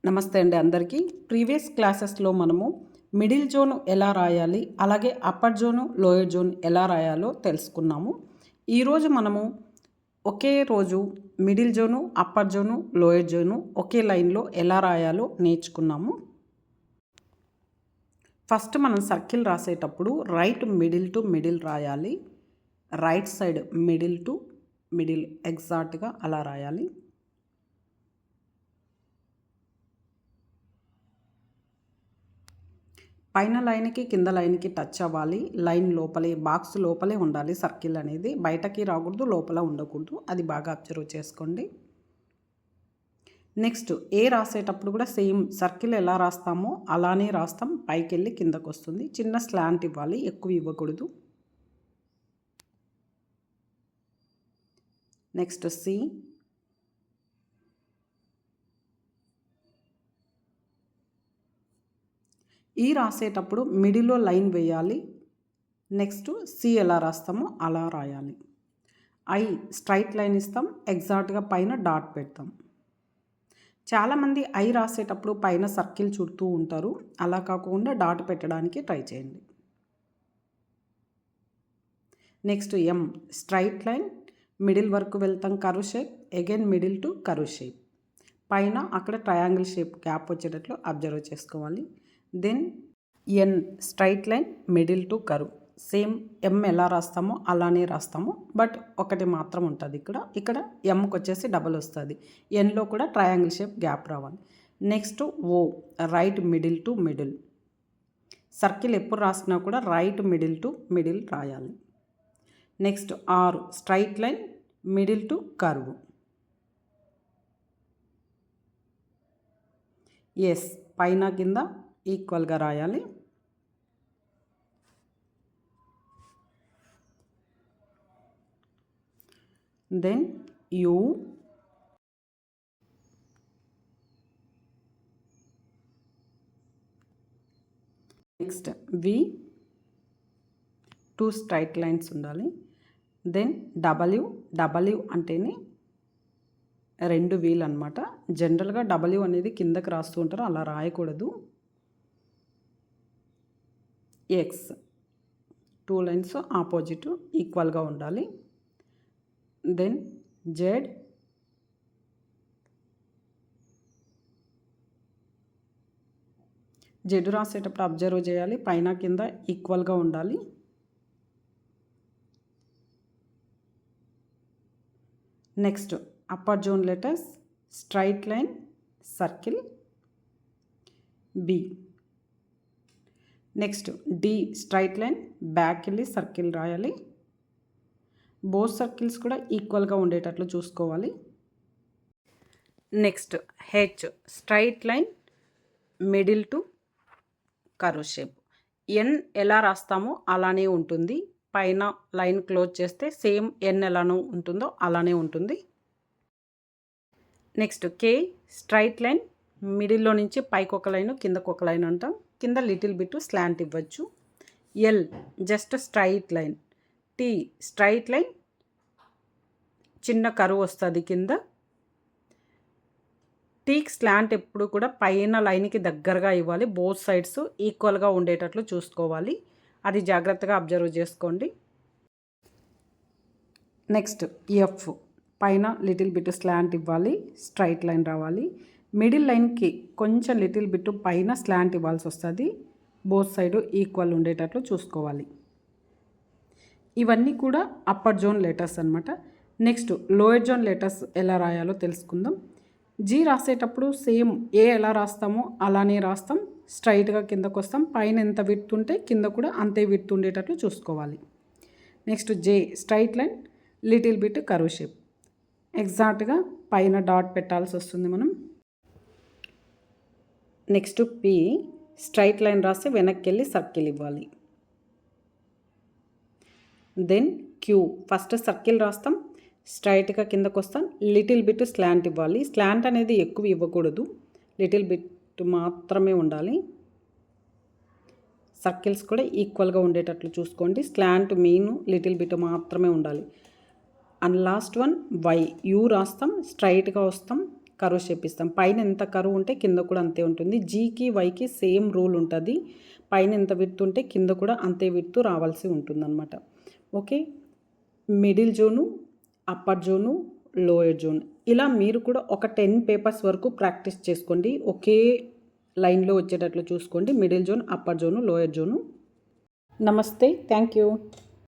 నమస్తే అండి అందరికీ. ప్రీవియస్ క్లాసెస్లో మనము మిడిల్ జోన్ ఎలా రాయాలి, అలాగే అప్పర్ జోను లోయర్ జోన్ ఎలా రాయాలో తెలుసుకున్నాము. ఈరోజు మనము ఒకే రోజు middle zone, upper zone, lower zone ఒకే లైన్లో ఎలా రాయాలో నేర్చుకున్నాము. ఫస్ట్ మనం సర్కిల్ రాసేటప్పుడు రైట్ మిడిల్ టు మిడిల్ రాయాలి. Right side middle to middle ఎగ్జాక్ట్గా అలా రాయాలి. పైన లైన్కి కింద లైన్కి టచ్ అవ్వాలి. లైన్ లోపలే, బాక్స్ లోపలే ఉండాలి. సర్కిల్ అనేది బయటకి రాకూడదు, లోపల ఉండకూడదు. అది బాగా అబ్జర్వ్ చేసుకోండి. నెక్స్ట్ ఏ రాసేటప్పుడు కూడా సేమ్ సర్కిల్ ఎలా రాస్తామో అలానే రాస్తాం. పైకి వెళ్ళి కిందకు వస్తుంది. చిన్న స్లాంట్ ఇవ్వాలి, ఎక్కువ ఇవ్వకూడదు. నెక్స్ట్ సి, ఈ రాసేటప్పుడు మిడిల్లో లైన్ వేయాలి. నెక్స్ట్ సి ఎలా రాస్తామో అలా రాయాలి. ఐ స్ట్రైట్ లైన్ ఇస్తాం, ఎగ్జాక్ట్గా పైన డాట్ పెడతాం. చాలామంది ఐ రాసేటప్పుడు పైన సర్కిల్ చుడుతూ ఉంటారు. అలా కాకుండా డాట్ పెట్టడానికి ట్రై చేయండి. Next M straight line, middle వరకు వెళ్తాం curve shape, again middle to curve shape. పైన అక్కడ ట్రయాంగిల్ షేప్ గ్యాప్ వచ్చేటట్లు అబ్జర్వ్ చేసుకోవాలి. Then N straight line, middle to curve. Same M ఎలా రాస్తామో అలానే రాస్తాము, బట్ ఒకటి మాత్రం ఉంటుంది. ఇక్కడ ఎంకి వచ్చేసి డబల్ వస్తుంది. ఎన్లో కూడా ట్రయాంగిల్ షేప్ గ్యాప్ రావాలి. Next O right middle to middle. Circle ఎప్పుడు రాసినా కూడా రైట్ మిడిల్ టు మిడిల్ రాయాలి. Next R straight line, middle to curve. S పైన కింద ఈక్వల్గా రాయాలి. Then U, next V, two straight lines ఉండాలి. దెన్ డబ్ల్యూ, డబ్ల్యూ అంటేనే రెండు వీల్ అనమాట. జనరల్గా డబ్ల్యూ అనేది కిందకి రాస్తూ ఉంటారు, అలా రాయకూడదు. ఎక్స్ టూ లైన్స్ ఆపోజిట్ ఈక్వల్గా ఉండాలి. దెన్ జెడ్, జెడ్ రాసేటప్పుడు అబ్జర్వ్ చేయాలి, పైన కింద ఈక్వల్గా ఉండాలి. Next upper zone letters straight line, circle, B. Next D straight line, back వెళ్ళి సర్కిల్ రాయాలి. బోత్ సర్కిల్స్ కూడా ఈక్వల్గా ఉండేటట్లు చూసుకోవాలి. Next H straight line, middle to curve shape. N ఎలా రాస్తామో అలానే ఉంటుంది. పైన లైన్ క్లోజ్ చేస్తే సేమ్ ఎన్ ఎలానో ఉంటుందో అలానే ఉంటుంది. నెక్స్ట్ కే స్ట్రైట్ లైన్, మిడిల్లో నుంచి పైకి ఒక లైన్, కిందకు ఒక లైన్ అంటాం. కింద లిటిల్ బిట్ స్లాంట్ ఇవ్వచ్చు. L just straight line. T straight line, చిన్న కరువు వస్తుంది కింద. టీకి స్లాంట్ ఎప్పుడు కూడా పైన లైన్కి దగ్గరగా ఇవ్వాలి. బోత్ సైడ్స్ ఈక్వల్గా ఉండేటట్లు చూసుకోవాలి. అది జాగ్రత్తగా అబ్జర్వ్ చేసుకోండి. నెక్స్ట్ ఎఫ్ పైన లిటిల్ బిట్ స్లాంట్ ఇవ్వాలి, స్ట్రైట్ లైన్ రావాలి. మిడిల్ లైన్కి కొంచెం లిటిల్ బిట్ పైన స్లాంట్ ఇవ్వాల్సి వస్తుంది. బోత్ సైడ్ ఈక్వల్ ఉండేటట్లు చూసుకోవాలి. ఇవన్నీ కూడా అప్పర్ జోన్ లెటర్స్ అనమాట. నెక్స్ట్ లోయర్ జోన్ లెటర్స్ ఎలా రాయాలో తెలుసుకుందాం. జీ రాసేటప్పుడు సేమ్ ఏ ఎలా రాస్తామో అలానే రాస్తాం. స్ట్రైట్గా కిందకు వస్తాం. పైన ఎంత విడ్త్ ఉంటే కింద కూడా అంతే విడ్త్ ఉండేటట్లు చూసుకోవాలి. నెక్స్ట్ జే straight line, little bit curve shape. ఎగ్జాక్ట్గా పైన డాట్ పెట్టాల్సి వస్తుంది మనం. నెక్స్ట్ పి స్ట్రైట్ లైన్ రాసి వెనక్కి వెళ్ళి సర్కిల్ ఇవ్వాలి. దెన్ క్యూ ఫస్ట్ సర్కిల్ రాస్తాం, స్ట్రైట్గా కిందకు వస్తాం, లిటిల్ బిట్ స్లాంట్ ఇవ్వాలి. స్లాంట్ అనేది ఎక్కువ ఇవ్వకూడదు, లిటిల్ బిట్ మాత్రమే ఉండాలి. సర్కిల్స్ కూడా ఈక్వల్గా ఉండేటట్లు చూసుకోండి. స్లాంట్ మెయిన్, లిటిల్ బిట్ మాత్రమే ఉండాలి. And last one Y, U రాస్తాం, స్ట్రైట్గా వస్తాం, కరువు షేప్ ఇస్తాం. పైన ఎంత కరువు ఉంటే కింద కూడా అంతే ఉంటుంది. జీకి వైకి సేమ్ రూల్ ఉంటుంది. పైన ఎంత విడ్త్ ఉంటే కింద కూడా అంతే విడ్త్ రావాల్సి ఉంటుందన్నమాట. Okay, middle zone, upper zone, lower zone, ఇలా మీరు కూడా ఒక 10 పేపర్స్ వరకు ప్రాక్టీస్ చేసుకోండి. ఒకే లైన్లో వచ్చేటట్లు చూసుకోండి. Middle zone, upper zone, lower zone. నమస్తే, థ్యాంక్ యూ.